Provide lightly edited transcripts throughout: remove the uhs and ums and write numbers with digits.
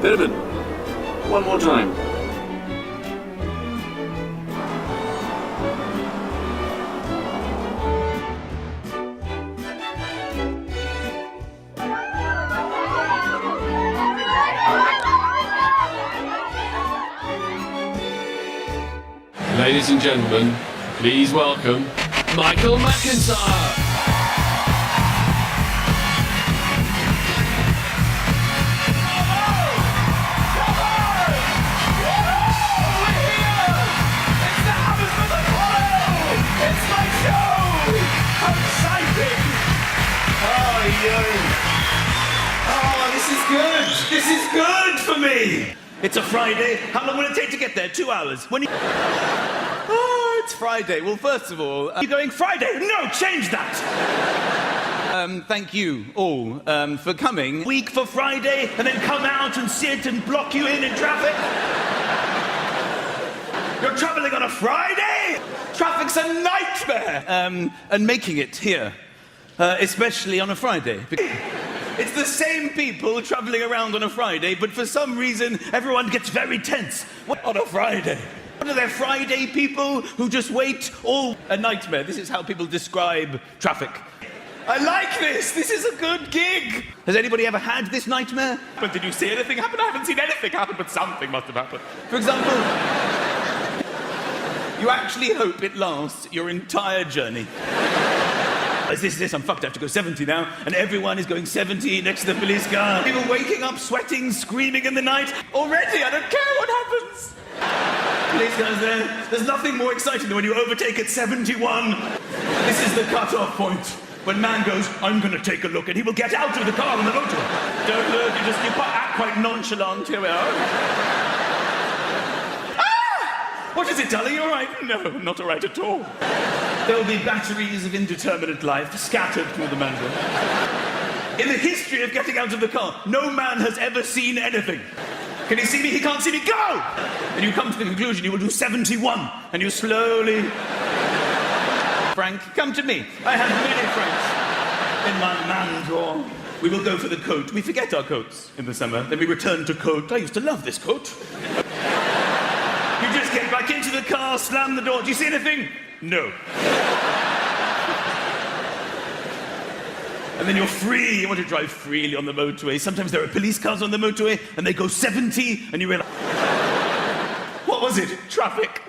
Billiman, one more time. Ladies and gentlemen, please welcome Michael McIntyre. Oh, this is good. This is good for me. It's a Friday. How long will it take to get there? 2 hours. When you... Oh, it's Friday. Well, first of all, you're going Friday. No, change that. Thank you all for coming. Week for Friday, and then come out and sit and block you in traffic. You're traveling on a Friday? Traffic's a nightmare. And making it here. Especially on a Friday. It's the same people travelling around on a Friday, but for some reason, everyone gets very tense on a Friday. What are there, Friday people who just wait all... A nightmare. This is how people describe traffic. I like this. This is a good gig. Has anybody ever had this nightmare? But did you see anything happen? I haven't seen anything happen, but something must have happened. For example, you actually hope it lasts your entire journey. Is this, I'm fucked, I have to go 70 now, and everyone is going 70 next to the police car. People waking up, sweating, screaming in the night. Already, I don't care what happens. Police car's there. There's nothing more exciting than when you overtake at 71. This is the cut-off point. When man goes, I'm going to take a look, and he will get out of the car on the motorway. Don't look, you act quite nonchalant. Here we are. What is it, darling? You all right? No, not all right at all. There will be batteries of indeterminate life scattered through the mansion. In the history of getting out of the car, no man has ever seen anything. Can he see me? He can't see me. Go! And you come to the conclusion you will do 71, and you slowly... Frank, come to me. I have many Franks in my man drawer. We will go for the coat. We forget our coats in the summer. Then we return to coat. I used to love this coat. You just get back into the car, slam the door. Do you see anything? No. And then you're free. You want to drive freely on the motorway. Sometimes there are police cars on the motorway, and they go 70, and you realize... What was it? Traffic.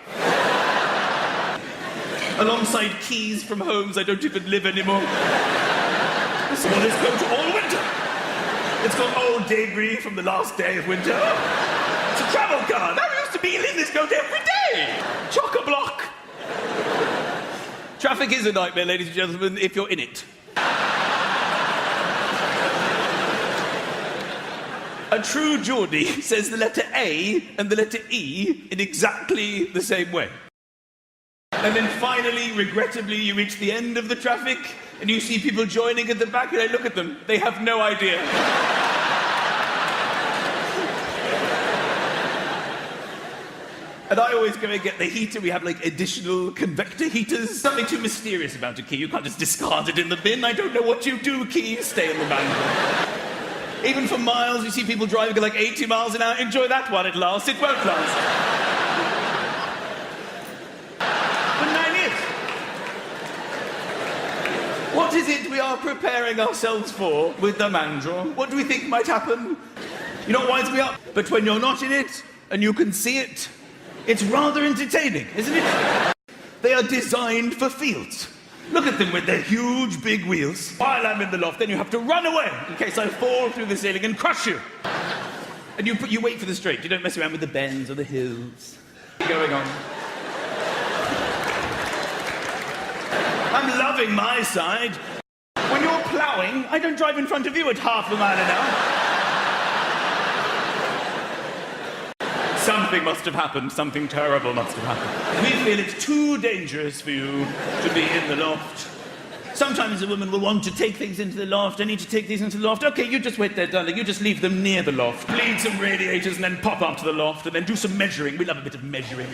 Alongside keys from homes I don't even live anymore. So this coat all winter. It's got old debris from the last day of winter. It's a travel car. Now we used to be in this coat every day. Chock-a-block. Traffic is a nightmare, ladies and gentlemen, if you're in it. A true Geordie says the letter A and the letter E in exactly the same way. And then finally, regrettably, you reach the end of the traffic and you see people joining at the back and I look at them. They have no idea. And I always go and get the heater. We have, like, additional convector heaters. Something too mysterious about a key. You can't just discard it in the bin. I don't know what you do, key. Stay in the manual. Even for miles, you see people driving at, like, 80 miles an hour. Enjoy that while it lasts. It won't last. For 9 years. What is it we are preparing ourselves for with the Mandrel? What do we think might happen? You know what winds me up? But when you're not in it, and you can see it, it's rather entertaining, isn't it? They are designed for fields. Look at them with their huge, big wheels. While I'm in the loft, then you have to run away in case I fall through the ceiling and crush you. And you wait for the straight. You don't mess around with the bends or the hills. Going on. I'm loving my side. When you're ploughing, I don't drive in front of you at half a mile an hour. Something must have happened. Something terrible must have happened. We feel it's too dangerous for you to be in the loft. Sometimes a woman will want to take things into the loft. I need to take these into the loft. Okay, you just wait there, darling. You just leave them near the loft. Bleed some radiators and then pop up to the loft and then do some measuring. We love a bit of measuring.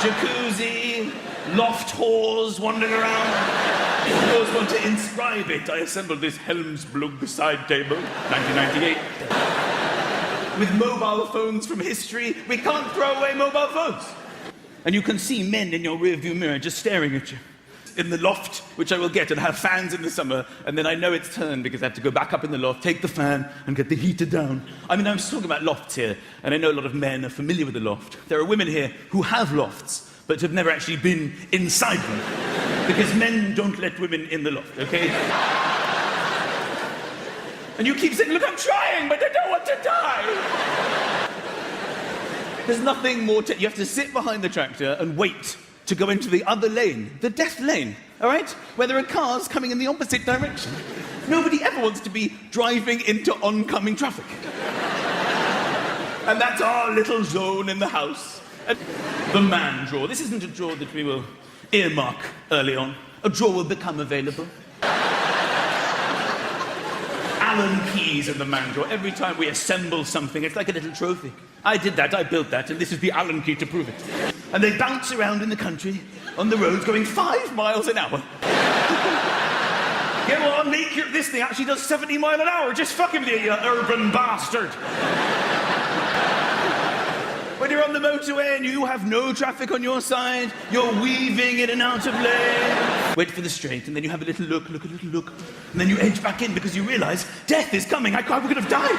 Jacuzzi, loft whores wandering around. If those want to inscribe it, I assembled this Helmsblug side table, 1998. With mobile phones from history, we can't throw away mobile phones. And you can see men in your rearview mirror just staring at you. In the loft, which I will get and have fans in the summer, and then I know it's turned because I have to go back up in the loft, take the fan, and get the heater down. I mean, I'm just talking about lofts here, and I know a lot of men are familiar with the loft. There are women here who have lofts, but have never actually been inside them. Because men don't let women in the loft, okay? And you keep saying, look, I'm trying, but I don't want to die. There's nothing more you have to sit behind the tractor and wait to go into the other lane, the death lane, all right? Where there are cars coming in the opposite direction. Nobody ever wants to be driving into oncoming traffic. And that's our little zone in the house. And the man drawer. This isn't a drawer that we will earmark early on. A drawer will become available. Allen keys in the man drawer. Every time we assemble something, it's like a little trophy. I did that, I built that, and this is the Allen key to prove it. And they bounce around in the country, on the roads, going 5 miles an hour. Go on, this thing actually does 70 miles an hour. Just fuck him there, you urban bastard. When you're on the motorway and you have no traffic on your side, you're weaving in and out of lane. Wait for the straight, and then you have a little look, a little look, and then you edge back in because you realise death is coming. I could have died.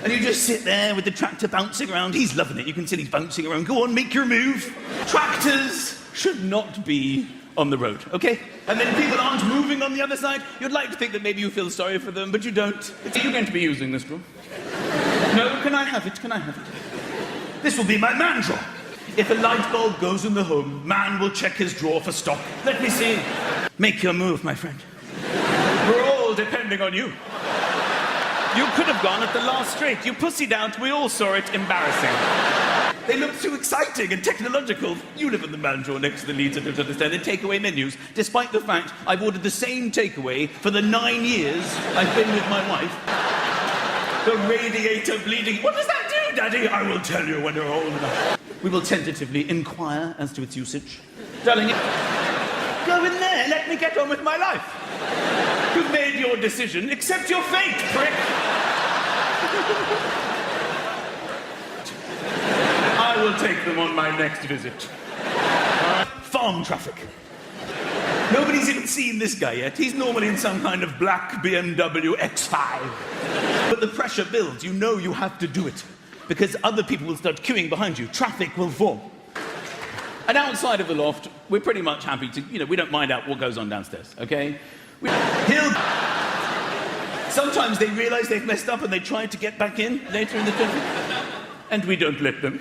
And you just sit there with the tractor bouncing around. He's loving it. You can see he's bouncing around. Go on, make your move. Tractors should not be on the road, okay? And then people aren't moving on the other side. You'd like to think that maybe you feel sorry for them, but you don't. Are you going to be using this drawer? No, can I have it? Can I have it? This will be my man drawer. If a light bulb goes in the home, man will check his drawer for stock. Let me see. Make your move, my friend. We're all depending on you. You could have gone at the last straight. You pussied out. We all saw it. Embarrassing. They look too exciting and technological. You live in the man drawer next to the Leeds. I don't understand the takeaway menus, despite the fact I've ordered the same takeaway for the 9 years I've been with my wife. The radiator bleeding. What does that do, Daddy? I will tell you when you're old enough. We will tentatively inquire as to its usage. Darling, go in there. Let me get on with my life. You've made your decision. Accept your fate, prick. I will take them on my next visit. Farm traffic. Nobody's even seen this guy yet. He's normally in some kind of black BMW X5. But the pressure builds. You know you have to do it. Because other people will start queuing behind you. Traffic will form. And outside of the loft, we're pretty much happy to, we don't mind out what goes on downstairs, okay? Sometimes they realise they've messed up and they try to get back in later in the traffic. And we don't let them.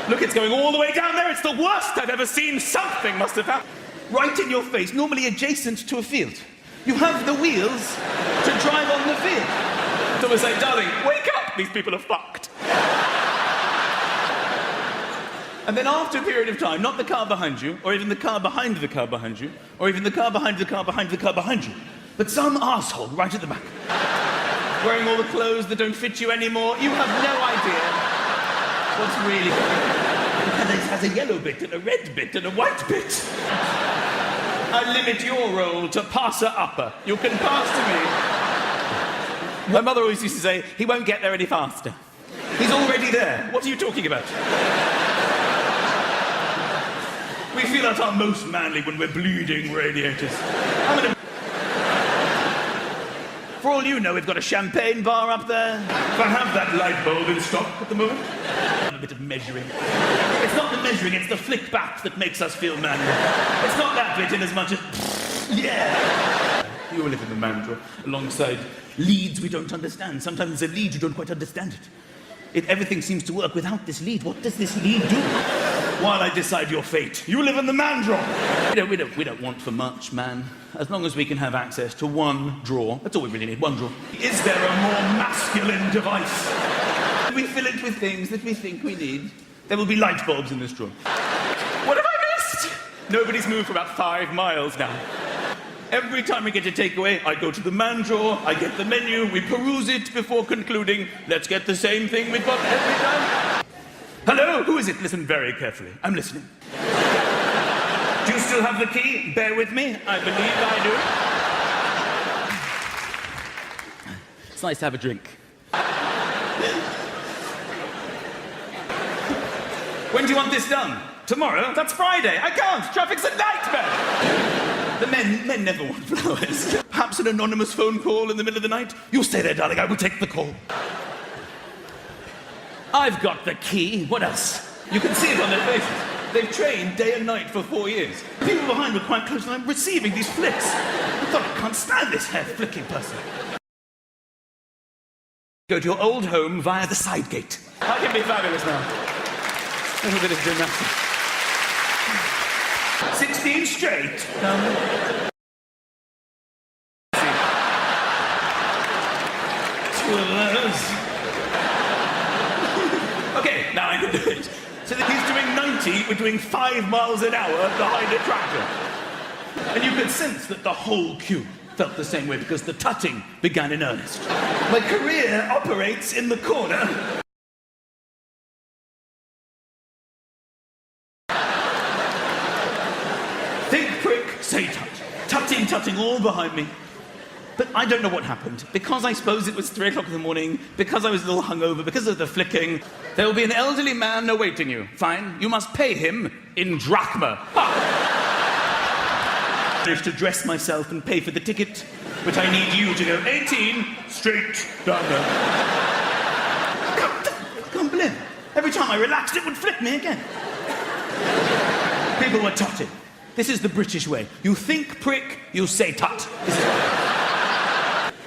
Look, it's going all the way down there. It's the worst I've ever seen. Something must have happened. Right in your face, normally adjacent to a field. You have the wheels to drive on the field. It's almost like, darling, wake up. These people are fucked. And then after a period of time, not the car behind you, or even the car behind the car behind you, or even the car behind the car behind the car behind you, but some arsehole right at the back, wearing all the clothes that don't fit you anymore. You have no idea what's really going on. It has a yellow bit, and a red bit, and a white bit. I limit your role to passer-upper. You can pass to me. My mother always used to say, he won't get there any faster. He's already there. What are you talking about? We feel at our most manly when we're bleeding radiators. For all you know, we've got a champagne bar up there. If I have that light bulb in stock at the moment. A bit of measuring. It's not the measuring, it's the flick back that makes us feel manly. It's not that bit in as much as... Yeah! You live in the man drawer alongside leads we don't understand. Sometimes it's a lead you don't quite understand it. Everything seems to work without this lead. What does this lead do? While I decide your fate, you live in the man drawer. We don't want for much, man. As long as we can have access to one drawer. That's all we really need, one drawer. Is there a more masculine device? We fill it with things that we think we need. There will be light bulbs in this drawer. What have I missed? Nobody's moved for about 5 miles now. Every time we get a takeaway, I go to the man drawer, I get the menu, we peruse it before concluding, let's get the same thing we've got every time. Hello? Who is it? Listen very carefully. I'm listening. Do you still have the key? Bear with me. I believe I do. It's nice to have a drink. When do you want this done? Tomorrow? That's Friday. I can't. Traffic's a nightmare. The men never want flowers. Perhaps an anonymous phone call in the middle of the night? You stay there, darling. I will take the call. I've got the key. What else? You can see it on their faces. They've trained day and night for 4 years. People behind were quite close, and I'm receiving these flicks. I thought, I can't stand this hair-flicking person. Go to your old home via the side gate. That can be fabulous now. A little bit of gymnastics. 16 straight. Two of those. Okay, now I can do it. So that he's doing 90, we're doing 5 miles an hour behind a tractor. And you could sense that the whole queue felt the same way because the tutting began in earnest. My career operates in the corner. Think prick, say tut. Tutting all behind me. But I don't know what happened. Because I suppose it was 3 o'clock in the morning, because I was a little hungover, because of the flicking, there will be an elderly man awaiting you. Fine, you must pay him in drachma. I managed to dress myself and pay for the ticket, but I need you to go 18 straight down there. I can't believe it. Every time I relaxed, it would flick me again. People were tutting. This is the British way. You think prick, you say tut. This is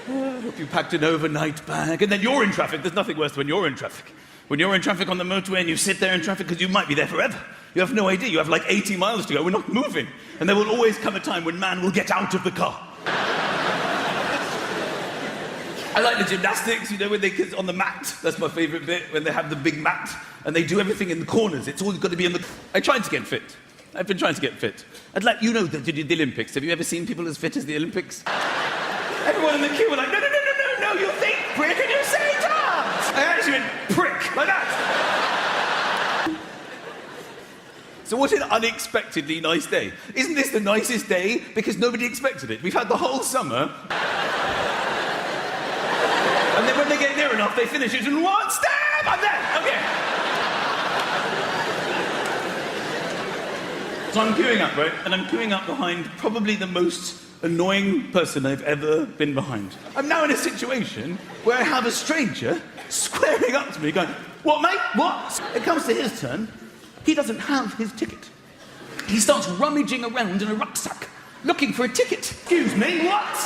I hope you packed an overnight bag, and then you're in traffic. There's nothing worse when you're in traffic. When you're in traffic on the motorway and you sit there in traffic because you might be there forever. You have no idea. You have like 80 miles to go. We're not moving. And there will always come a time when man will get out of the car. I like the gymnastics, you know, when they kids on the mat. That's my favourite bit, when they have the big mat and they do everything in the corners. It's all got to be in the... I tried to get fit. I've been trying to get fit. I'd like, you know, the Olympics. Have you ever seen people as fit as the Olympics? Everyone in the queue were like, no, you think prick and you say tut! I actually went prick, like that. So what an unexpectedly nice day. Isn't this the nicest day? Because nobody expected it. We've had the whole summer. And then when they get near enough, they finish it in one step! I'm there! Okay. So I'm queuing up, right? And I'm queuing up behind probably the most annoying person I've ever been behind. I'm now in a situation where I have a stranger squaring up to me going, what, mate? What? It comes to his turn. He doesn't have his ticket. He starts rummaging around in a rucksack, looking for a ticket. Excuse me, what?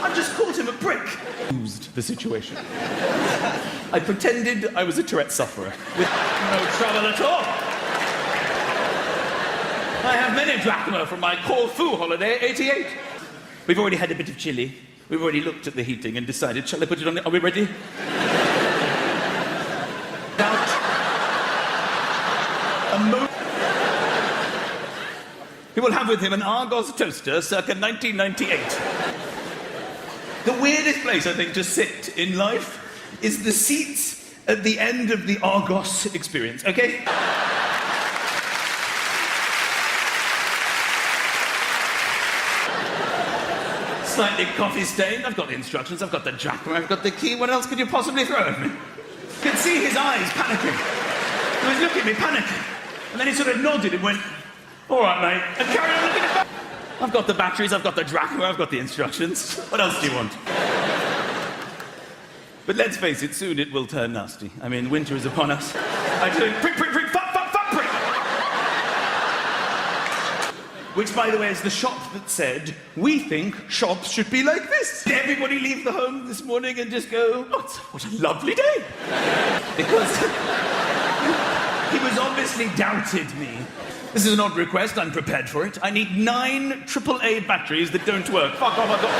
I've just called him a prick. Used the situation. I pretended I was a Tourette sufferer with no trouble at all. I have many drachma from my Corfu holiday, 88. We've already had a bit of chili. We've already looked at the heating and decided, shall I put it on? Are we ready? He will have with him an Argos toaster circa 1998. The weirdest place, I think, to sit in life is the seats at the end of the Argos experience, okay? Slightly coffee stained. I've got the instructions, I've got the drachma, I've got the key. What else could you possibly throw at me? You could see his eyes panicking. He was looking at me panicking. And then he sort of nodded and went, all right, mate, and carried on looking at me. I've got the batteries, I've got the drachma, I've got the instructions. What else do you want? But let's face it, soon it will turn nasty. I mean, winter is upon us. I do prick, prick, prick, fuck, fuck, fuck, prick. Which, by the way, is the shop that said, we think shops should be like this. Did everybody leave the home this morning and just go, oh, what a lovely day? Because he was obviously doubted me. This is an odd request, I'm prepared for it. I need 9 AAA batteries that don't work. Fuck off, I've got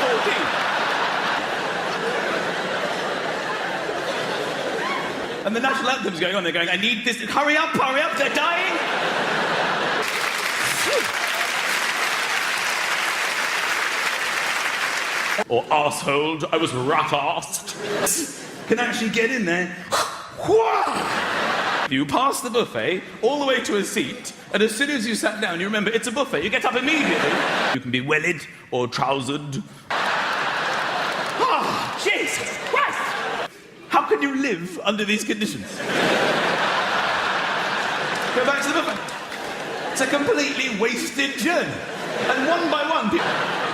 14. And the national anthem's going on, they're going, I need this, hurry up, they're dying. Or arsehole, I was rat-arsed. Can actually get in there. You pass the buffet all the way to a seat, and as soon as you sat down, you remember it's a buffet. You get up immediately. You can be wellied or trousered. Oh, Jesus Christ! How can you live under these conditions? Go back to the buffet. It's a completely wasted journey. And one by one,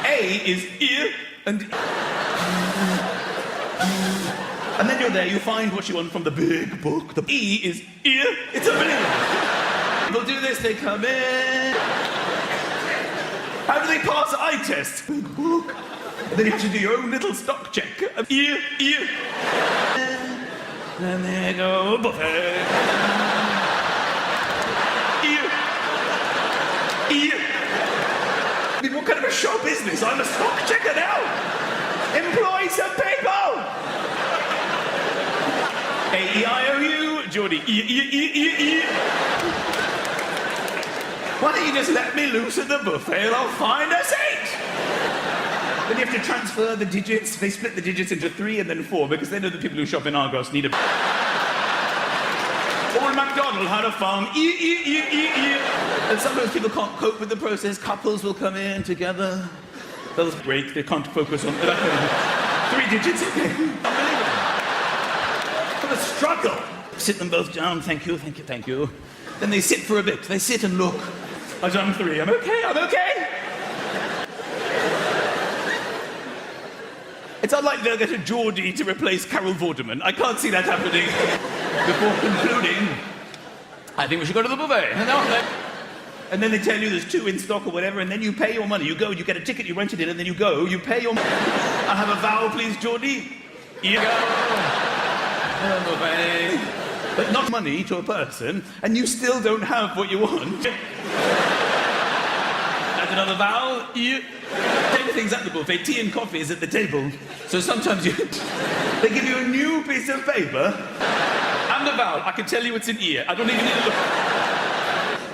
A is ear, and then you're there, you find what you want from the big book. The E is ear. It's unbelievable. People do this, they come in. How do they pass eye tests? Big book. And then you have to do your own little stock check of ear. And there you go, buffet. Ear. I mean, what kind of a shop is this? I'm a stock checker now. Employ some people. A-E-I-O-U, Geordie, E. Why don't you just let me loose at the buffet and I'll find a seat? Then you have to transfer the digits. They split the digits into 3 and then 4 because they know the people who shop in Argos need a... Old MacDonald had a farm, E. And sometimes people can't cope with the process. Couples will come in together. They'll break, they can't focus on... 3 digits, okay. Unbelievable. What a struggle. Sit them both down, thank you. Then they sit for a bit. They sit and look. I've done 3. I'm okay. It's unlike they'll get a Geordie to replace Carol Vorderman. I can't see that happening. Before concluding, I think we should go to the buffet. And then they tell you there's 2 in stock or whatever, and then you pay your money. You go, you get a ticket, you rent it in, and then you go, you pay your money. I'll have a vowel, please, Geordie. Here you go. Buffet. But not money to a person, and you still don't have what you want. Add another vowel. Everything's at the buffet. Tea and coffee is at the table. So sometimes they give you a new piece of paper and a vowel. I can tell you it's an ear. I don't even need to look.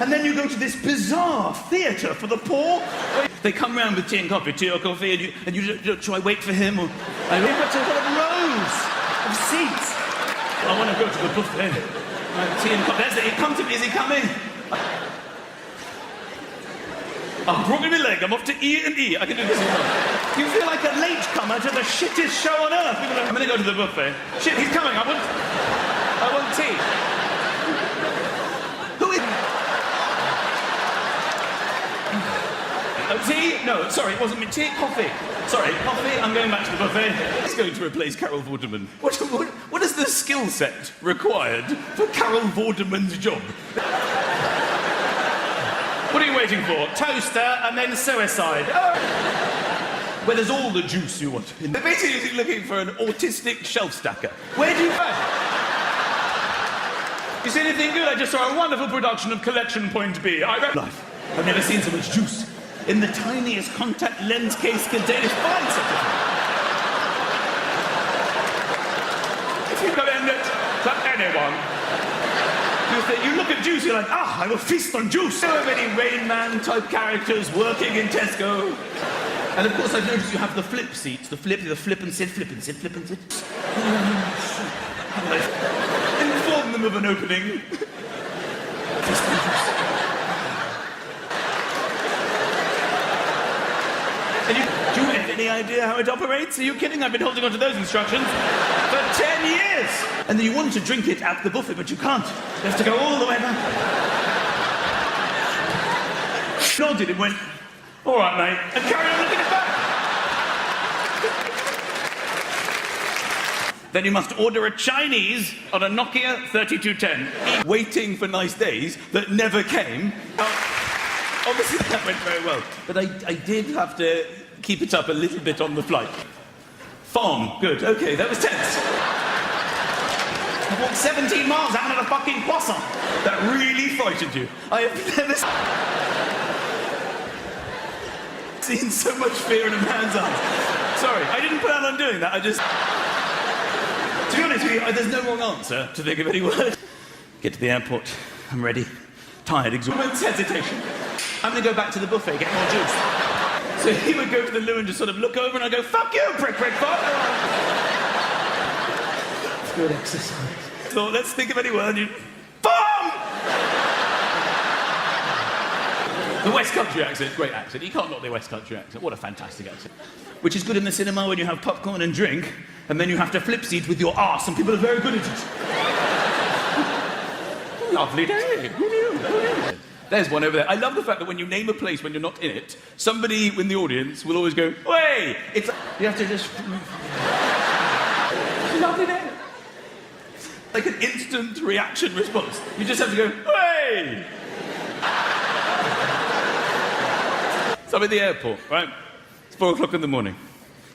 And then you go to this bizarre theatre for the poor. They come round with tea and coffee, and you shall I wait for him? Or I wait for rows of seats. I want to go to the buffet. Tea and coffee. That's it. Come to me. Is he coming? I've broken my leg. I'm off to E and E. I can do this as well. You feel like a latecomer to the shittest show on earth. I'm going to go to the buffet. Shit, he's coming. I want tea. Who is... Oh, tea? No, sorry, it wasn't me. Tea, coffee. Sorry, coffee. I'm going back to the buffet. It's going to replace Carol Vorderman. What is the skill set required for Carol Vorderman's job? What are you waiting for? Toaster and then suicide. Where there's all the juice you want. They're basically looking for an autistic shelf stacker. Where do you find? You see anything good? I just saw a wonderful production of Collection Point B. Life. I've never seen so much juice in the tiniest contact lens case containing fine such a thing. If you commend it to anyone, you look at juice, you're like, I will feast on juice. So many Rain Man type characters working in Tesco. And of course, I've noticed you have the flip seats. The flip and sit. Inform them of an opening. Feast on juice. And do you have any idea how it operates? Are you kidding? I've been holding on to those instructions for 10 years. And then you want to drink it at the buffet, but you can't. You have to go all the way back. Nodded and went, all right, mate, and carried on looking it back. Then you must order a Chinese on a Nokia 3210. Waiting for nice days that never came. Obviously that went very well, but I did have to keep it up a little bit on the flight. Farm, good, okay, that was tense. I walked 17 miles, I haven't had a fucking croissant. That really frightened you. I have never seen so much fear in a man's eyes. Sorry, I didn't plan on doing that, I just... To be honest with you, there's no wrong answer to think of any word. Get to the airport, I'm ready. Tired, exhausted, hesitation. I'm going to go back to the buffet, get more juice. So he would go to the loo and just sort of look over and I'd go, fuck you, prick, fuck. It's good exercise. So let's think of any word. Fuck! The West Country accent, great accent. You can't knock the West Country accent. What a fantastic accent. Which is good in the cinema when you have popcorn and drink, and then you have to flip seat with your arse, and people are very good at it. Lovely day. Who knew? There's one over there. I love the fact that when you name a place when you're not in it, somebody in the audience will always go, "Way!" It's you have to just lovely day. Like an instant reaction response. You just have to go, "Way!" So I'm at the airport, right? It's 4 o'clock in the morning.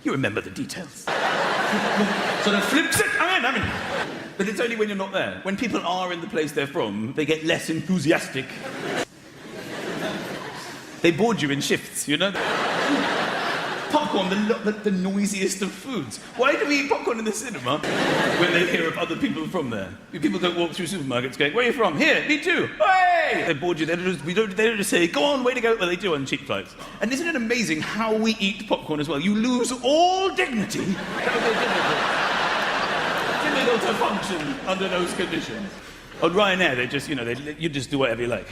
You remember the details. Sort of flips it. I'm in. But it's only when you're not there. When people are in the place they're from, they get less enthusiastic. They board you in shifts, you know? Popcorn, the noisiest of foods. Why do we eat popcorn in the cinema when they hear of other people from there? People don't walk through supermarkets going, "Where are you from?" "Here, me too." "Hey!" They board you. They don't just say, "Go on, way to go." Well, they do on cheap flights. And isn't it amazing how we eat popcorn as well? You lose all dignity. Difficult to function under those conditions. On Ryanair, they just, you just do whatever you like.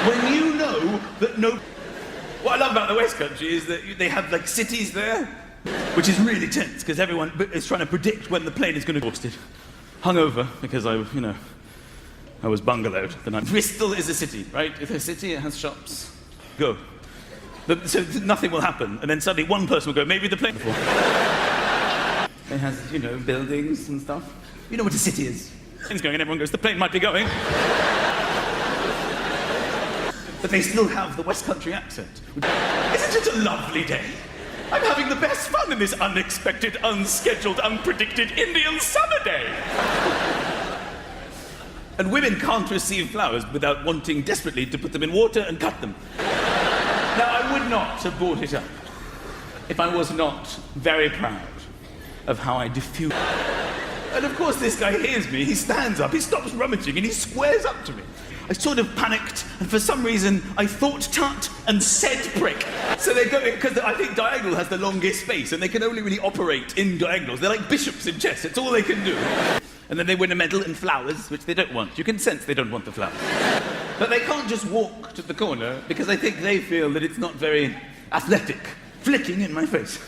When you know that no... What I love about the West Country is that they have, like, cities there, which is really tense, because everyone is trying to predict when the plane is going to be exhausted. Hungover, because I was bungalowed the night. Bristol is a city, right? It's a city, it has shops. Go. So nothing will happen, and then suddenly one person will go, "Maybe the plane..." It has, buildings and stuff. You know what a city is. Plane's going, and everyone goes, "The plane might be going." But they still have the West Country accent. Isn't it a lovely day? I'm having the best fun in this unexpected, unscheduled, unpredicted Indian summer day. And women can't receive flowers without wanting desperately to put them in water and cut them. Now, I would not have brought it up if I was not very proud of how I diffuse. And of course, this guy hears me, he stands up, he stops rummaging, and he squares up to me. I sort of panicked, and for some reason, I thought tut and said prick. So they're going, because I think diagonal has the longest space, and they can only really operate in diagonals. They're like bishops in chess, it's all they can do. And then they win a medal and flowers, which they don't want. You can sense they don't want the flowers. But they can't just walk to the corner, because I think they feel that it's not very athletic. Flicking in my face.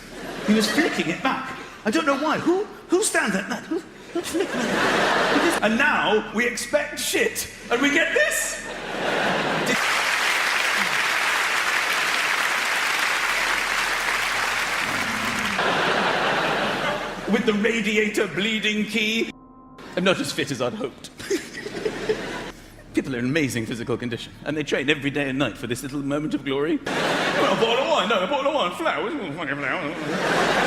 He was flicking it back. I don't know why. Who stands at that? Who's flicking it? And now we expect shit, and we get this. With the radiator bleeding key. I'm not as fit as I'd hoped. People are in amazing physical condition, and they train every day and night for this little moment of glory. Well, a bottle of wine, no, a bottle of wine, flowers.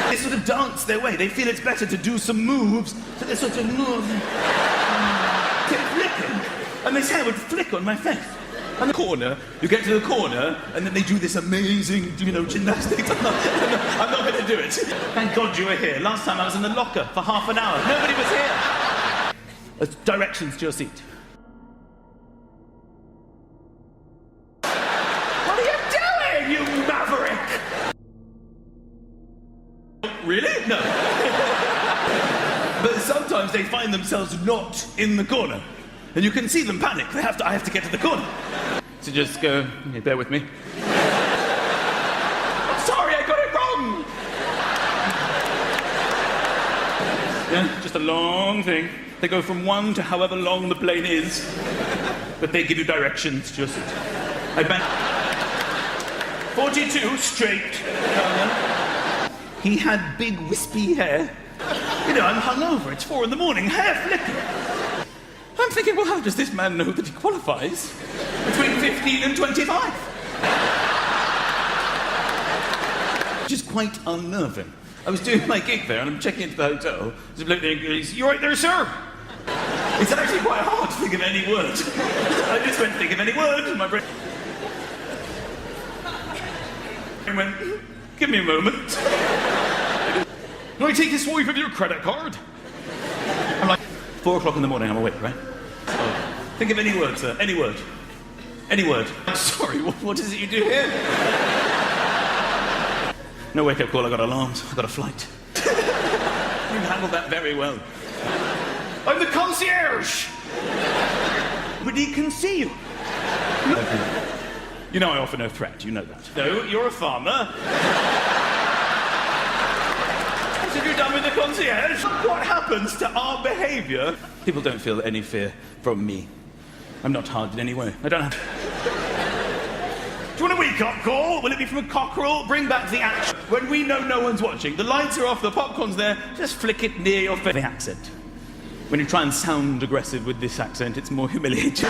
They sort of dance their way. They feel it's better to do some moves, so they sort of move. Keep flicking, and this hair would flick on my face. And the corner, you get to the corner, and then they do this amazing, gymnastics. I'm not going to do it. Thank God you were here. Last time I was in the locker for half an hour. Nobody was here. Directions to your seat. What are you doing, you maverick? Really? No. But sometimes they find themselves not in the corner. And you can see them panic. I have to get to the corner. So just go, okay, bear with me. I'm sorry, I got it wrong. Yeah, just a long thing. They go from 1 to however long the plane is. But they give you directions to your seat. I bent 42 straight. He had big wispy hair. I'm hungover. It's 4 a.m. Hair flipping. I'm thinking, well, how does this man know that he qualifies between 15 and 25? Which is quite unnerving. I was doing my gig there, and I'm checking into the hotel. There's a bloke there, "You right there, sir?" It's actually quite hard to think of any word. I just went, think of any word, and my brain went, "Give me a moment. Can I take a swipe of your credit card?" I'm like, 4 o'clock in the morning, I'm awake, right? So, think of any word, sir. Any word. Any word. I'm sorry, what is it you do here? No wake-up call, I got alarms, I got a flight. You handled that very well. I'm the concierge! Nobody can see you. You know I offer no threat, you know that. No, you're a farmer. What have you done with the concierge? What happens to our behaviour? People don't feel any fear from me. I'm not hard in any way. I don't have... Do you want a wake-up call? Will it be from a cockerel? Bring back the action. When we know no one's watching, the lights are off, the popcorn's there, just flick it near your face. The accent. When you try and sound aggressive with this accent, it's more humiliating.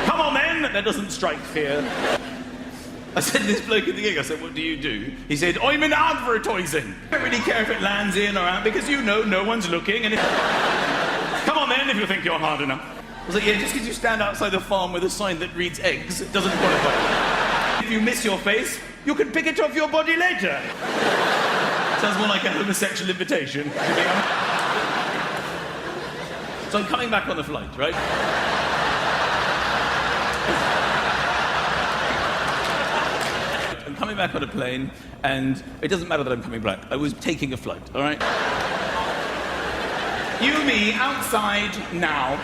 Come on, then! That doesn't strike fear. I said to this bloke at the gig, I said, what do you do? He said, I'm in advertising. I don't really care if it lands in or out, because you know no one's looking, and Come on, then, if you think you're hard enough. I was like, yeah, just because you stand outside the farm with a sign that reads eggs, it doesn't qualify. If you miss your face, you can pick it off your body later. Sounds more like a homosexual invitation. So I'm coming back on the flight, right? I'm coming back on a plane, and it doesn't matter that I'm coming back. I was taking a flight, all right? You, me, outside, now.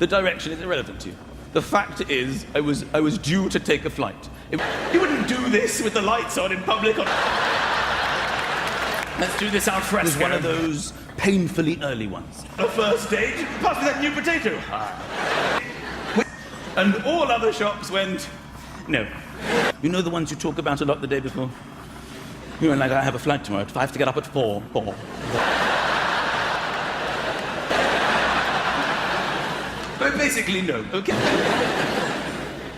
The direction is irrelevant to you. The fact is, I was due to take a flight. You wouldn't do this with the lights on in public. Let's do this al fresco. It was one of those painfully early ones. The first stage, pass me that new potato. And all other shops went, no. You know the ones you talk about a lot the day before? You went like, I have a flight tomorrow. I have to get up at 4. But basically, no. Okay.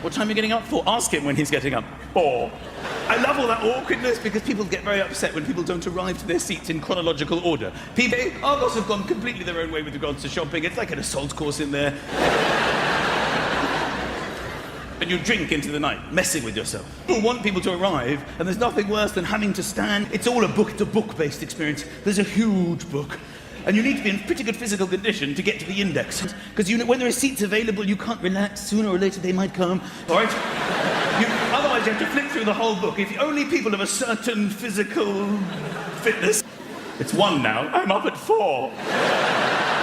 What time are you getting up for? Ask him when he's getting up. 4. I love all that awkwardness because people get very upset when people don't arrive to their seats in chronological order. People, Argos have gone completely their own way with regards to shopping. It's like an assault course in there. And you drink into the night, messing with yourself. People want people to arrive, and there's nothing worse than having to stand. It's all a book-to-book-based experience. There's a huge book. And you need to be in pretty good physical condition to get to the index. Because when there are seats available, you can't relax. Sooner or later, they might come. All right? Otherwise, you have to flip through the whole book. If only people of a certain physical fitness... It's 1 now. I'm up at 4.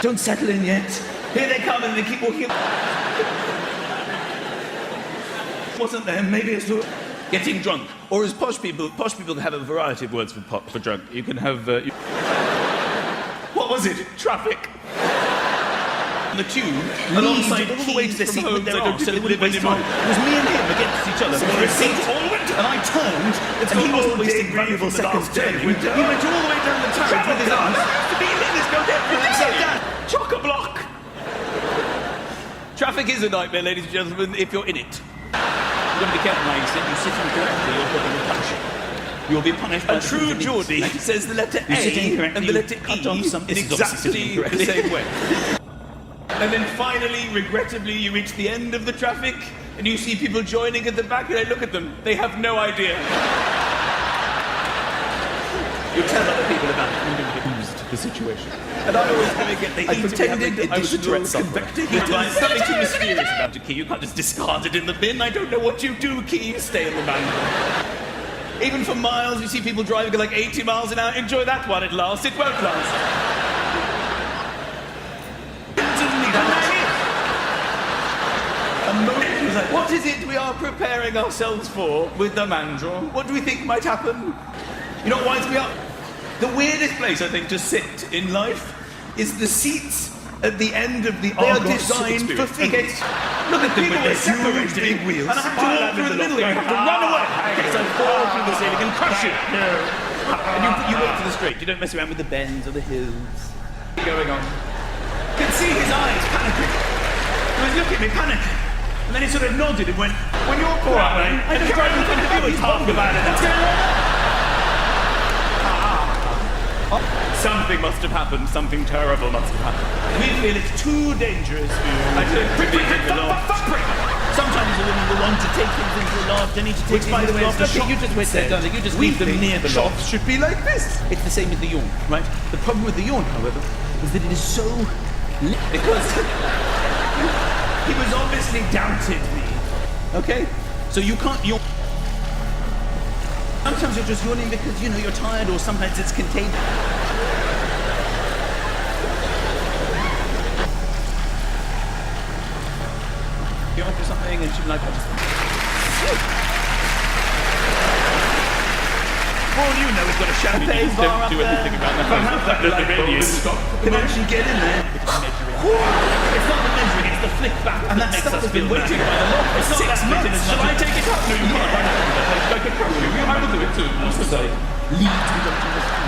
Don't settle in yet. Here they come, and they keep walking... Wasn't there? Maybe it's getting drunk. Or as posh people have a variety of words for drunk. You can have... What was it? Traffic. On the tube, alongside all the way to the seat with their arms, so they wouldn't waste time. It was me and him against each other. We were seat, and I turned, and he wasn't wasting valuable seconds turning. He went all the way down the turret with his arms. To be in this, go down. Chock-a-block. Traffic is a nightmare, ladies and gentlemen, if you're in it. You've got to be careful now, you sit incorrectly, you're going to punish it. You'll be punished by... A true Geordie says the letter A and the letter E in exactly the same way. And then finally, regrettably, you reach the end of the traffic and you see people joining at the back and I look at them. They have no idea. You tell other people about it and you get used to the situation. And I always kind of get the pretended I was a little convicted. There's something too mysterious about a key. You can't just discard it in the bin. I don't know what you do, key. You stay in the manual. Even for miles, you see people driving at like 80 miles an hour. Enjoy that while it lasts. It won't last. Like, what is it we are preparing ourselves for with the mandrel? What do we think might happen? You know what winds me up? The weirdest place, I think, to sit in life is the seats at the end of the Argos. They are designed for feet. Okay. Look at them with their huge big wheels. And I have to walk through the middle. I have to run away. So I fall through the ceiling and crush it. And you walk to the straight. You don't mess around with the bends or the hills. Going on. You can see his eyes panicking. He was looking at me panicking. And then he sort of nodded and went, when you're quiet, mate, I just drive in front of you and talk about it. What's going on? Something must have happened. Something terrible must have happened. We feel it's too dangerous for you. Sometimes a woman will want to take things into the loft. They need to take things into the loft. Okay, you just wait there, darling. You just leave them near the loft. Shops should be like this. It's the same with the yawn, right? The problem with the yawn, however, is that it is so lit because he was obviously doubted me. Okay? So you can't yawn. Sometimes you're just yawning because, you're tired, or sometimes it's contagious. you off or something, and she'd be like, for all you know, we've got a champagne bar up there. Don't do anything about that. That really is. Can actually get in there. It's not the measuring, it's the flick back. And that stuff has been waiting by the law for 6 months. Shall I take it up? No, you can't. Like a country. I will do it too. What's the say? Lead to the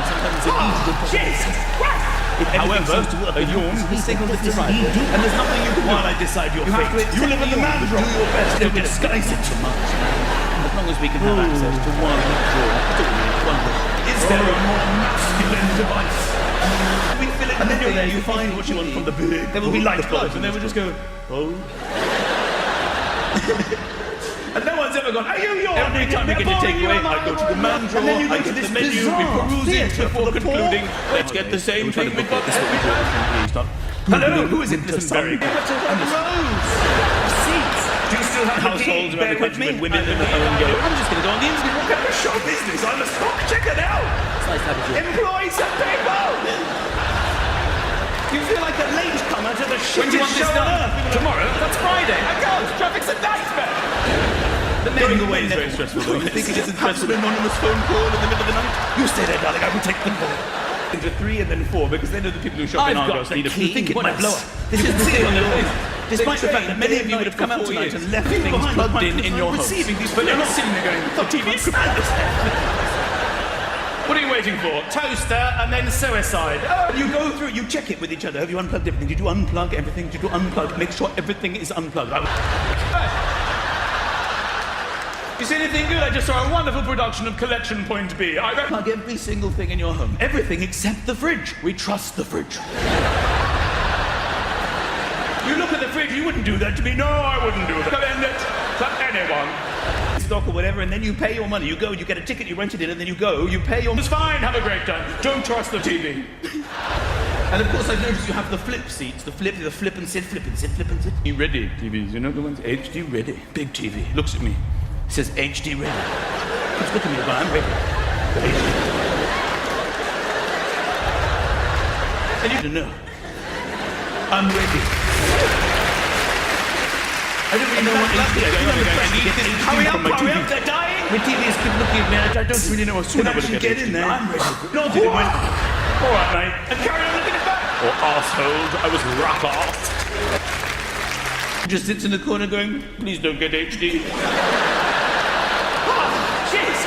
sometimes it leads to the Jesus Christ! However, a yawn is signaled as arrival, and there's nothing you can do while I decide your fate. You live in the man, do your best, don't disguise it too much. As long as we can have access to one drawer, is there a more masculine device? We fill it, and then you're there, you find what you want from the big. There will be light bulbs, and they will just go, oh. And no one's ever gone, are you yawning? Every time we get a takeaway, I go to the man drawer, and then you go to this menu, we peruse it before concluding. Let's get the same thing we've got every time. Hello, who is it? Listen very good. And Rose! Seats! Do you still have households around the country with women in the home go, I'm just going to go on the internet. What kind of show business? I'm a stock checker now! It's nice to have you. Employ some people! You feel like a latecomer to the shittest show on earth. Tomorrow? That's Friday. I can't. Traffic's a nightmare. The going away is very stressful. Though. You think it isn't stressful? An anonymous phone call in the middle of the night? You stay there, darling. I will take the call. Into 3 and then 4 because they know the people who shop in Argos need a key. You think it might blow up. This is the thing on your face. Despite the fact that many of you would have come out tonight and left things plugged in your homes. But you're not sitting there going, the TV stand this. What are you waiting for? Toaster and then suicide. Oh, you go through, you check it with each other. Have you unplugged everything? Did you unplug everything? Did you unplug? Make sure everything is unplugged. You see anything good? I just saw a wonderful production of Collection Point B. I plug every single thing in your home. Everything except the fridge. We trust the fridge. You look at the fridge, you wouldn't do that to me. No, I wouldn't do that. Commend it to anyone. Stock or whatever, and then you pay your money. You go, you get a ticket, you rent it in, and then you go, you pay your... It's fine, have a great time. Don't trust the TV. And of course I've noticed you have the flip seats, the flip and sit, flip and sit, flip and sit. HD ready TVs, you know the ones? HD ready. Big TV, looks at me. It says HD ready. Just look at me, I'm ready. And you don't know. I'm ready. I don't really know what hurry up, they're dying! My TV's keep looking at me, I don't really know what's soon I will get in there. I'm ready. No, did it went. Alright, mate. And carry on looking at back. Or arsehole, I was rock-arsed. Just sits in the corner going, please don't get HD. Jesus!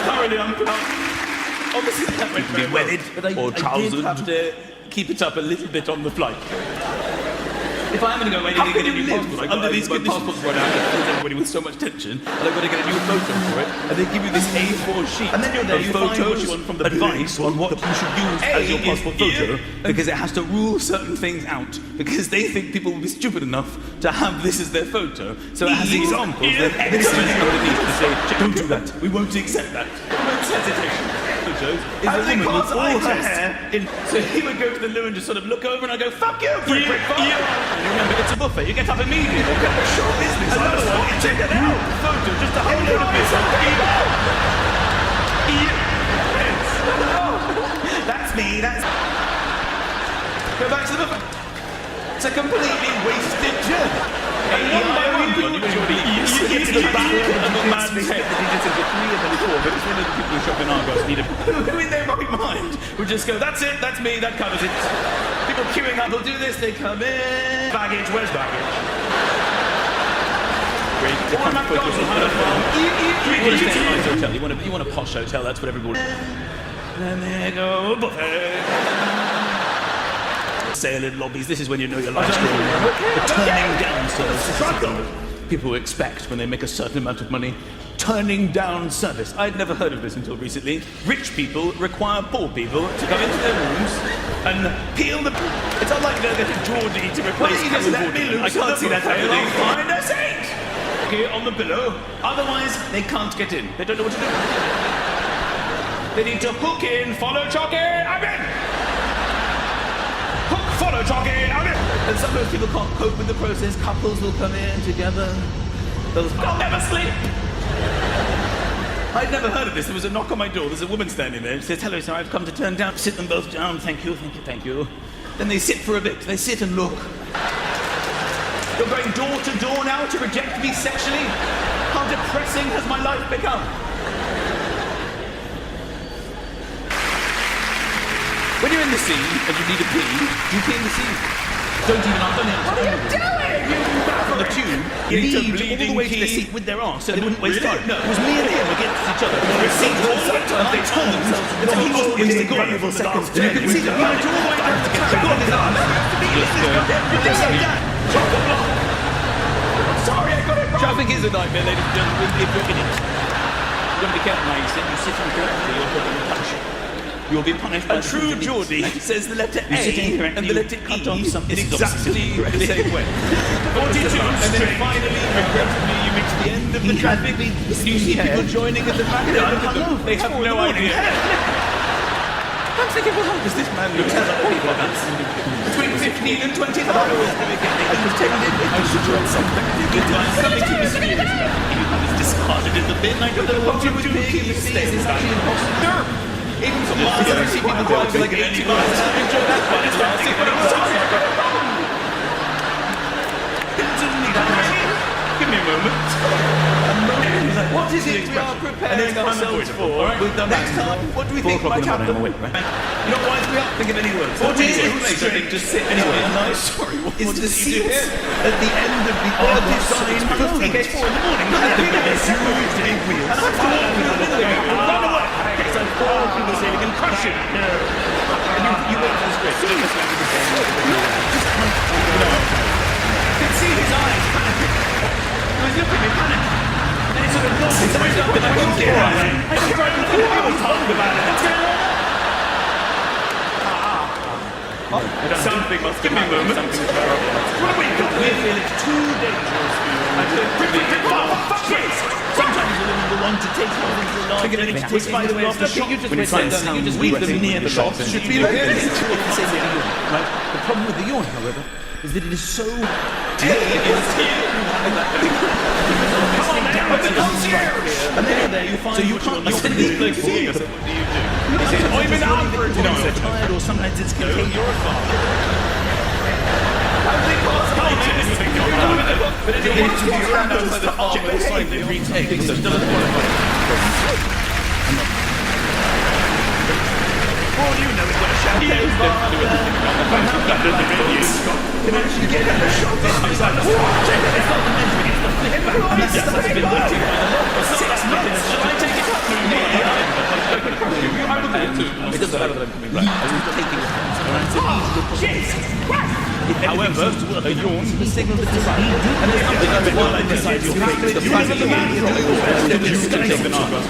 Thoroughly unplugged. Obviously that went very wedded, but I did have to keep it up a little bit on the flight. If I am going to go away and get a new passport, under these conditions, my passport's run out, and fills everybody with so much tension, and I've got to get a new photo for it, and they give you this A4 sheet, and then you're there, you photos, what you want from the advice on what you should use as your passport photo, because it has to rule certain things out, because they think people will be stupid enough to have this as their photo, so it has examples. This is underneath to say, don't do that, we won't accept that. No hesitation. Photos is a woman with all her hair in. So he would go to the loo and just sort of look over and I go, fuck you, prick, fuck you. And you remember, it's a buffet, you get up immediately. Look at the show business. Another one, you check it out. Photo, just a whole load of business. That's me, that's... Go back to the buffet. It's a completely wasted journey. And one by one, you get to the back of the man's head. He just says 3 and then 4, but it's one of the people who shop in Argos need a... Who in their right mind would just go, that's it, that's me, that covers it. People queuing up, they'll do this, they come in. Baggage, where's baggage? Great. You want a posh hotel, that's what everybody... And there go, buffet. Sailing lobbies, this is when you know your life's going on. The turning down service. This is what people expect when they make a certain amount of money. Turning down service. I'd never heard of this until recently. Rich people require poor people to come into their rooms and peel the... It's unlike they're getting Geordie to replace Harry Potter. I can't see that happening. Find a seat! Okay, on the billow. Otherwise, they can't get in. They don't know what to do. They need to hook in, follow Chalky, I'm in! Follow talking, and sometimes people can't cope with the process. Couples will come in together. They'll never sleep. I'd never heard of this. There was a knock on my door. There's a woman standing there. She says, hello, sir, I've come to turn down. Sit them both down. Thank you, thank you, thank you. Then they sit for a bit. They sit and look. You're going door to door now. to reject me sexually? How depressing has my life become? When you're in the sea and you need a pee, you pee in the sea. Don't even understand. What are you doing? You from the tube, lead all the way to the seat with their arse so they wouldn't waste time. No, it was me and him against each other. The seat was and they turned until he wasn't wasting valuable seconds. And you could see the man all the way down to catch on his arm. Sorry, I got it wrong. Traffic is a nightmare, ladies and gentlemen, if you're in it. You've got to be careful how you sit. You sit incorrectly, you'll put them in touch. You'll be punished by a true Geordie says the letter A and the letter E in exactly the same way. 42, and then finally, regrettably, you reach the end of the traffic. You see people joining at the back. They have no idea. I'm thinking, well, how does this man look? Between 15 and 20 hours. I should write something. Something to mysterious. It's discarded in the bin. I don't know what you would do in the States. It's actually impossible. Even from Mars, I see people drive like 80 miles an hour. Enjoy that one. It's not see what I'm sorry. Give me a moment. What is it we are preparing ourselves for? Next time, what do we think might happen? You know, why do we not think of any words? What is it? Just sit anyway. Sorry, is the seat at the end of the designed for 4 in the morning? And I have to walk through the middle of it and run away. So I fall through the ceiling and crush it. And you wait for the script. You can see his eyes panicking. He's looking at me panic. And it's sort of not stuff that I won't get out. I can try to think I was told about it. What's going on? Something must give me a moment. Something terrible. What have we got? We feel it's too dangerous for you. I feel fuck it! Sometimes you will want to take something to the large. Which, by the way, after shot, you just leave them near the shots. Should be like this. Right? The problem with the yawn, however, is that it is so and then there you find so you can't see us. What do you do? I'm in Alfred. You know, they're tired or sometimes it's contagious. You're a father. But if you want to stand outside the arm of the sign that reads egg, it doesn't qualify. All you know is what a champagne bar can actually get a shot. It's like, it's not the measuring, it's the flip back. And that's been waiting for 6 months. Shall I take it up? I would do too. It doesn't matter that I'm coming back. I'm taking it. Jesus Christ! However, a yawn is the signal that it's right. And there's something over while I decide you'll take the plastic in you can take the narcos.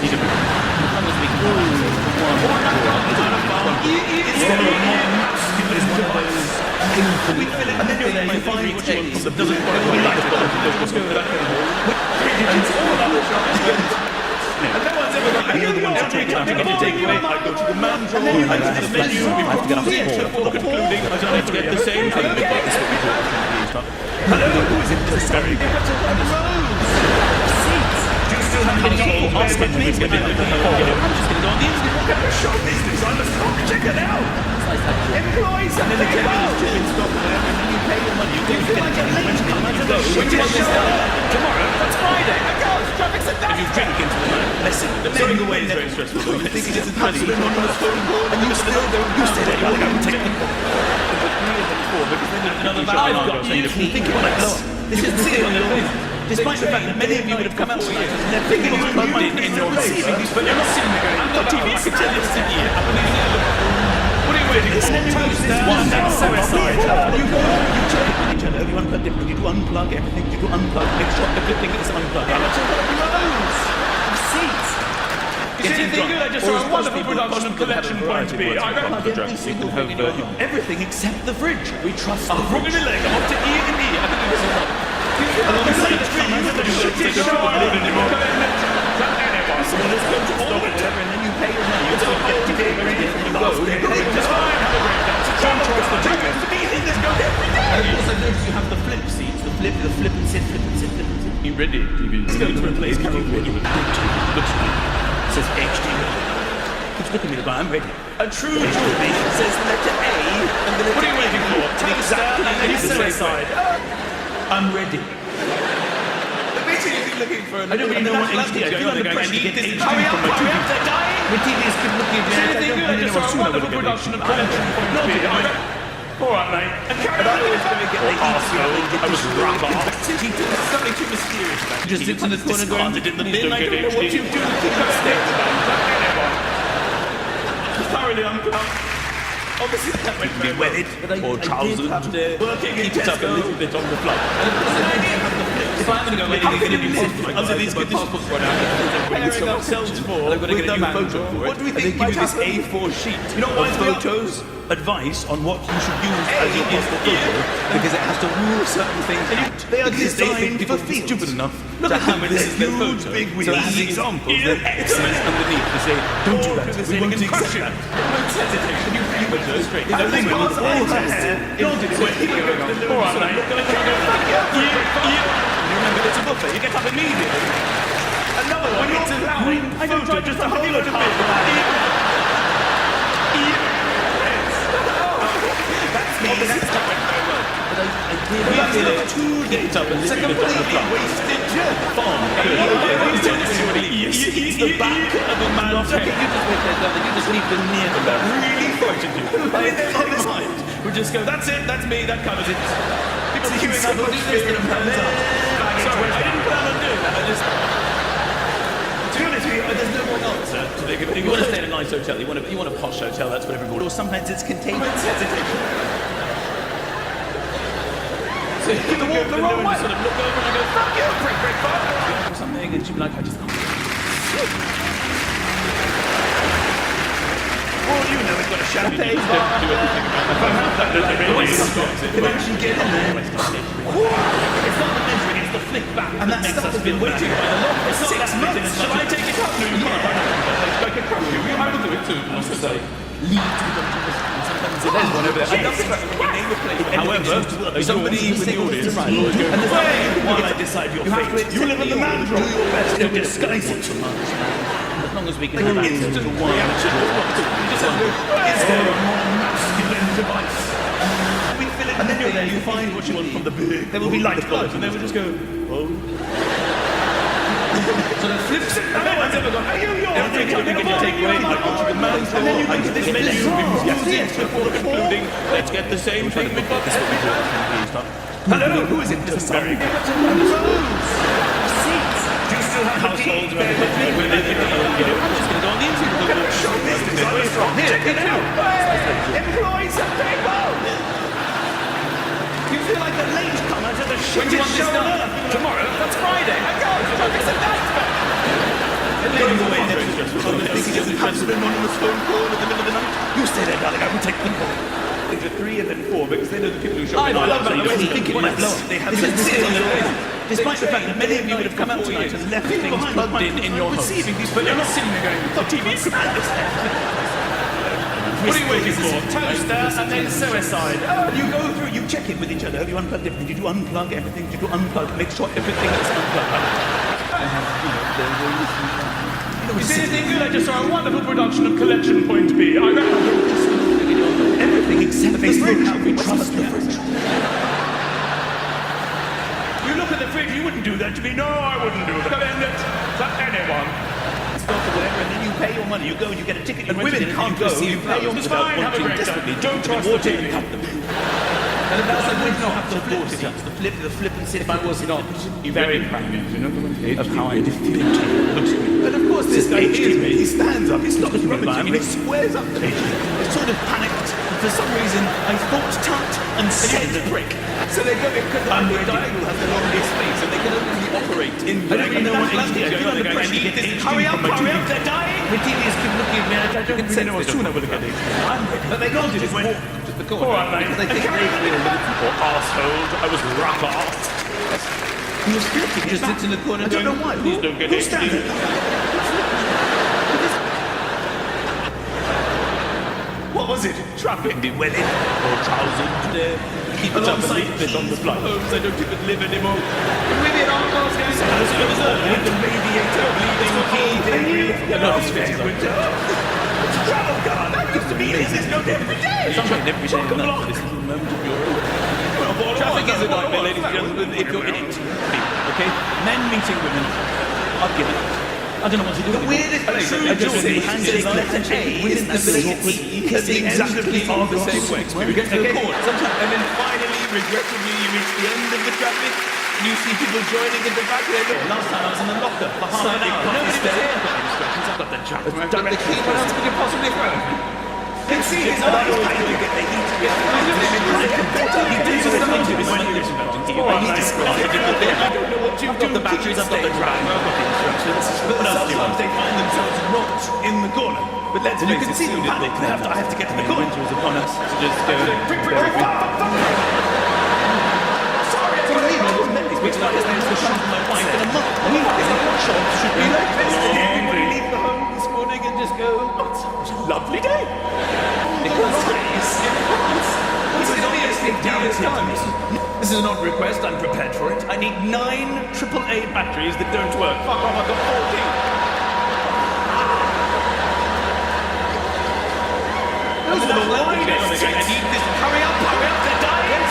And then you're there, you find what you want that doesn't and no one's ever like, every time to get a takeaway, I go to the man drawer, I go to the menu, I have to get up to concluding, I don't have to get the same thing. Hello, who is it? This is very good. Do you still have any ask me to get in? I'm just going to go on the internet. What kind of show business? I must come check it out. Employees and then the chemicals to install whatever, and then you pay your money. You feel like you're late. Which is tomorrow? That's Friday. I go. Traffic's a day. And you drink into the night. Listen, the going away is very stressful. You think it's an absolute anonymous phone call, and you still don't use it. You want to take the call. I've got you thinking like this. This is the thing on your face. Despite the fact that many of you would have come out with it, they're thinking it's plugged in your face. But you're not sitting there going, I've got TV, I can tell you to sit here. What are you waiting for? Toast this one down suicide. You go, you check it with each other, you unplug different, you do unplug everything, you do unplug, make sure the good thing is unplugged. I'm not sure what rows of seats. You see anything good? I just saw a wonderful production of Collection Point B. I reckon every single thing in your home. Everything except the fridge. We trust the fridge. We're going to leg up to E and E. I think this is not. Alongside the fridge, you shower anymore. So let's go to all whatever, and then you pay your money. You don't have to pay very different. You go, you pay just fine. Have a great day. Don't trust the tickets to be in this go every day. And also notice you have the flip seats, the flip and sit, flip and sit, flip and sit. You ready? It's going to replace Carol Wood with looks it says HD. Keeps looking at me the guy, I'm ready. A true Geordie says letter A and the letter what are you waiting for? Exactly the same side. I'm ready. for a I don't really know what that's HD. I feel under pressure to get HD Hurry up, from my hurry TV. up, they're dying! My TV is good looking at me. I don't really know what soon I will get it. Alright, mate. And carry on with I was rather something too mysterious about it. Just sits in the corner going, in the bin. I don't know what you do. Keep upstairs thoroughly obviously that went very well. Or trousered. Working in Tesco. Keep it up a little bit on the floor. if I'm going to go anywhere, you're going to be listening. Under these conditions, preparing ourselves for with the photo for it. What do we think might happen? This A4 sheet. You know what? Photos. Advice on what you should use as your passport photo because it has to rule certain things out. They are because designed people for fields. stupid enough Look to at how have this this is their huge photo. big wheel. So So as examples, then X's underneath to say, don't do that. We won't accept that. Don't hesitate. You put those straight. The thing with all her hair, nodded to it. Alright, mate. You remember it's a buffet. You get up immediately. Another one. It's allowing I don't try just to hold it a bit. That's not went very well. But I did feel it too late up a little bit on the front. Wasted job. Fun. It's the back of a man's head. You just wait there, darling. You just leave them near the back. Really frightened you. I mean, they're not mind. We just go, that's it, that's me, that covers it. People are queuing up on this fear and hands up. Sorry, I didn't plan on doing that. I just... To be honest with you, there's no one answer to the... If you want to stay in a nice hotel, you want a posh hotel, that's what everybody... Or sometimes it's contagious. So you can walk the wrong way. Sort of look over and I go, fuck you, break, or something, and she'd be like, I just can't. Well, you know it's got a champagne Don't bar. do anything about that. Can actually get in there. It's not the measuring, it's the flick back And that stuff has been waiting by the long for 6 months. Shall I take it up? No, you can't. Like a crush you. I will do it too. Not to say. Lead to the doctor. Sometimes it is one over there. I love the fact that when they replace. However, somebody in the audience always go, And the way while I decide your fate, you live in the man role. Do your best to disguise it. as long as we can have access to one. Is there a more masculine device? We fill it, and then you're there, you find what you want from the big. There will be light bulbs, and they will just go, oh. So it flips it, and no one's ever gone, are you yours? Every time you take away, I go to the man's And then you go to this menu, yes, before concluding, let's get the same thing we've got every time. hello, who is it? Just very good. Seats. Do you still have Households around the country where they think, I'm just going to go on the internet. show business? Here, get out. Employees and people. You feel like the late comer to the shittest show on earth. Tomorrow? That's Friday. I go. It's a nightmare. Going away next to has an anonymous phone call in the middle of the night. You stay there, darling. I will take the call. Into 3 and then 4 because they know the people who shop I in love that. Ireland, so I you was thinking myself. They have despite the fact that many of you would have come out tonight and left things plugged in your homes. But you're not sitting there going, the TV's What are you waiting for? Toaster and then suicide. And you go through, you check it with each other. Have you unplugged everything? Did you unplug everything? Did you unplug? Make sure everything is unplugged. I have, You see anything good? I just saw a wonderful production of Collection Point B. I recommend everything except the fridge. How we trust the fridge. You look at the fridge, you wouldn't do that to me. No, I wouldn't do that. Commend it to anyone. Stop or whatever, and then you pay your money. You go and you get a ticket. And women can't go. You pay your It's fine, have a great time. Don't trust the TV. And that's I would not have to force it. The flip and sit. If I was not very proud, you know, Of how I defeated you. Looks at me. And of course, this guy hears me. He stands up. He stops rummaging and he squares up to me. I sort of panicked. For some reason, I thought tut and said prick. So they go because I'm the diagonal has the longest space, and they can only operate in. I don't even know what HD is going on. Hurry up! They're dying. The TV is keep looking at me. I don't say no soon. I will look at it. I'm ready. But they don't just walk to the corner. All right, mate. They think they Or arsehole. I was rather arsed. He was guilty. He just sits in the corner. I don't know why. Please don't get Who's standing? What was it? Traffic. Be wedded or trousered. Keep it up a little bit on the flight. Homes, I don't even live anymore. We did our cars going With the radiator bleeding key. No, it's fitting. It's a travel car. That used to be this. It's not every day. Sometimes every day of life, this is a moment of your own. Traffic is a nightmare, ladies and gentlemen, if you're in it. Okay? Men meeting women. I've given up. I don't know what to do. The weirdest place I I've just ever see seen says is letter A is the same because the exactly are the same way. We get to the court, and then finally, regrettably, you reach the end of the traffic. You see people joining at the back of their door. Last time I was in the locker for half an hour. Nobody was there. I've got instructions. I've got the jump. I've got the key. What else could you possibly throw? Can see his eyes. I need to get the heat to get the I don't know what you've got the batteries. I've got the driver. I've got the instructions. But sometimes they find themselves not in the corner. But let's face it, you can see them panic. I have to get to the corner. Winter is upon us. So just go. Which like his name's the shot of my wife in a month. Shot should be like this. Everybody leave the home this morning and just go, oh, it's such a lovely day. Because this is an odd request, I'm prepared for it. I need 9 AAA batteries that don't work. Fuck off, I've got 14. Those are the widest. I need this. Hurry up, they're dying.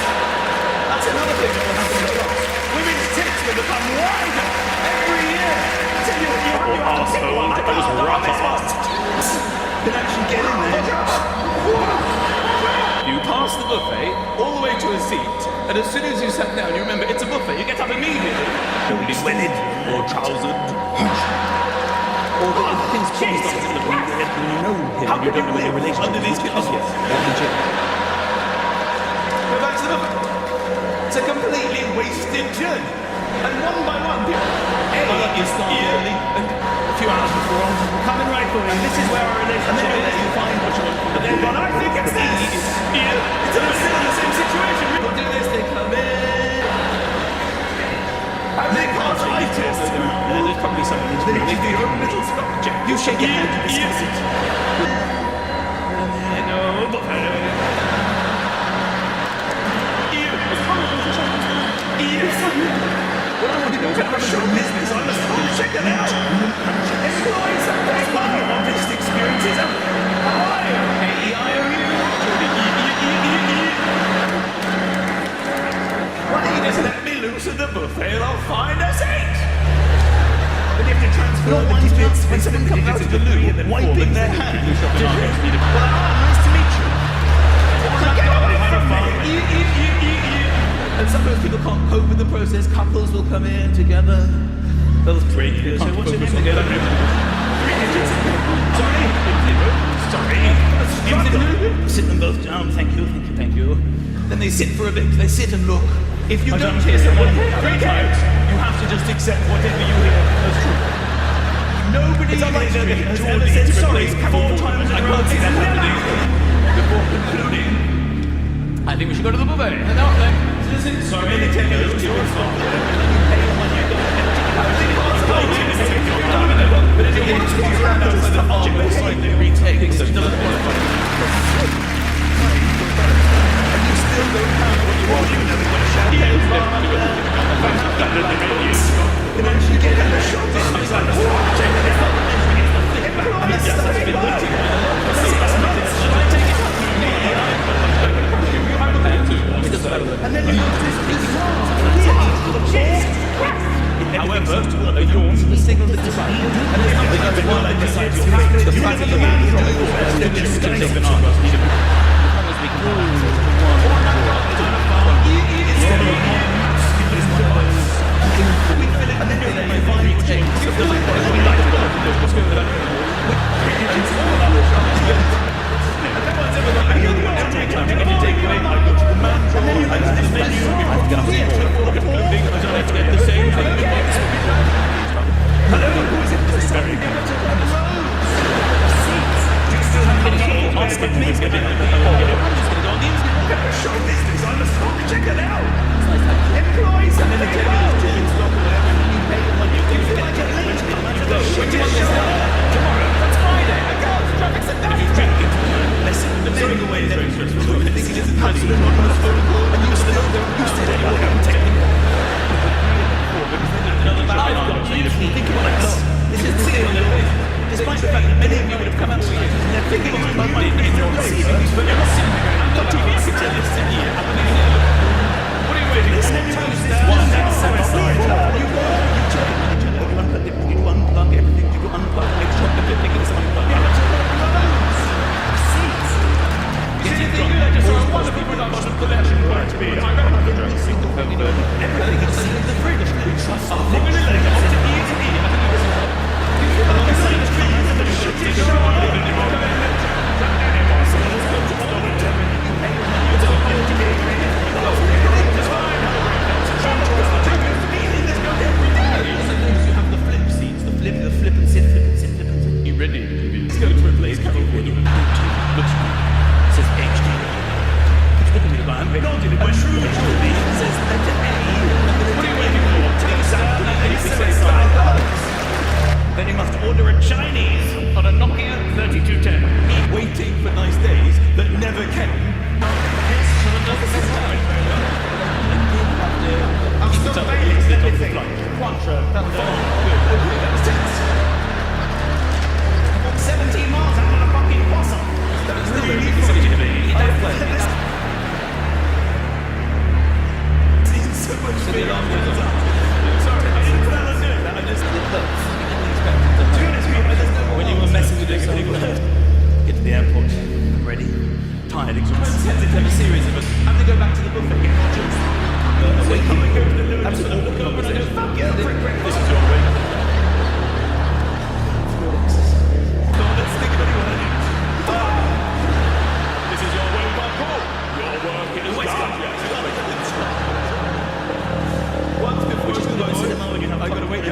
That's another thing that will happen in class. Women's tits will become wider every year. I tell you what, I was rough. Can actually get in there. You pass the buffet all the way to a seat, and as soon as you sat down, you remember it's a buffet. You get up immediately. Don't be wedded or trousered. Or the things change in the way that you know him and you don't know what your relationship under these conditions. Go back to the buffet. It's a completely wasted journey. And one by one, people A is early, and a few hours before, I'm coming right for you. This is where our relationship is. You find what you want from the but I think it's this. It's still in the same situation. People do this, they come in. And they can't write it. There's probably something to do with your own little spot check. You shake your hand to discuss it. What I want to do is have a show business. I must check it out. Employees are very my obvious experiences. Why don't you just let me loose at the buffet and I'll find a seat? But you have to transfer the tickets when someone comes out of the loo, wiping their hands. Nice to meet you. Get away from me. And sometimes people can't cope with the process. Couples will come in together. They'll break. So what's your name together? 3 digits. Sorry. Sit them both down. Thank you. Then they sit for a bit. They sit and look. If you don't hear someone freak out, you have to just accept whatever you hear as true. Nobody has ever said sorry 4 times in a row. Before concluding, I think we should go to the buffet. Sorry, they tell you it's your fault. You pay your money, you but if you want to go around outside the farm, most likely retake, so it doesn't qualify. And you still don't have what you want, you never got a champagne. You can actually get in the shop. It's like, check it out. And that's just been waiting. Should I take it? And then you use this piece however, a yawn is the signal that decides. And there's nothing other one that decides your fate. The fact that you have to do it, it's just going to take an arm. As long as we can go back to and then you're going to find your change. What's going on? Every time you take away, I go to the man and then you go to this menu. I have to get up to I don't have to get the same thing. Hello, who is it? This is very good. I'm just going to go on the internet. Show business. I must check it out. Employees and then the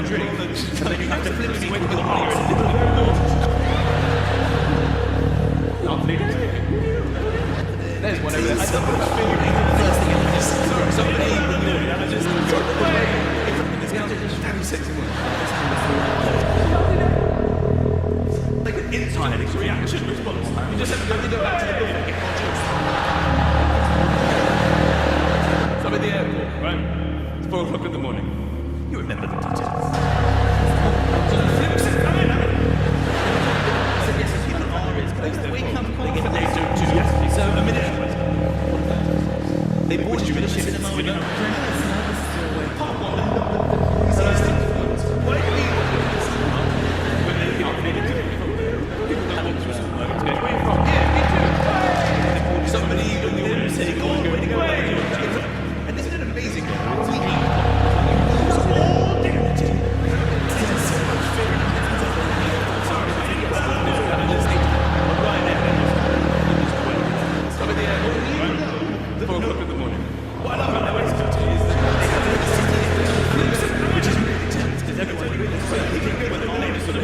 drink. And then you have to flip it with your arse. Lovely. There's one over there. I don't know what I'm feeling. First thing I just somebody just got away. It's going to just very sexy one. Like an entirely reaction response. You just have to go back to the book and get more juice. So I'm at the airport, right? It's 4 o'clock in the morning. You remember the details. So the flips is coming out. So yes, if people are, we come confident. They do too. Yes. So a minute. They boarded you in a ship in a moment. Part one. So what do you mean? When they can't make it to people that walk through some moments going, where are you from? Yeah, me too. Somebody in the audience said, go on, where do you go? And this is an amazing one. It's all dignity. There's so much fear. Sorry, I think it's right there. Stop at the airport. 4 o'clock in the morning. What I love about their West Country is that they have the which is really tense because everyone really when the name is sort of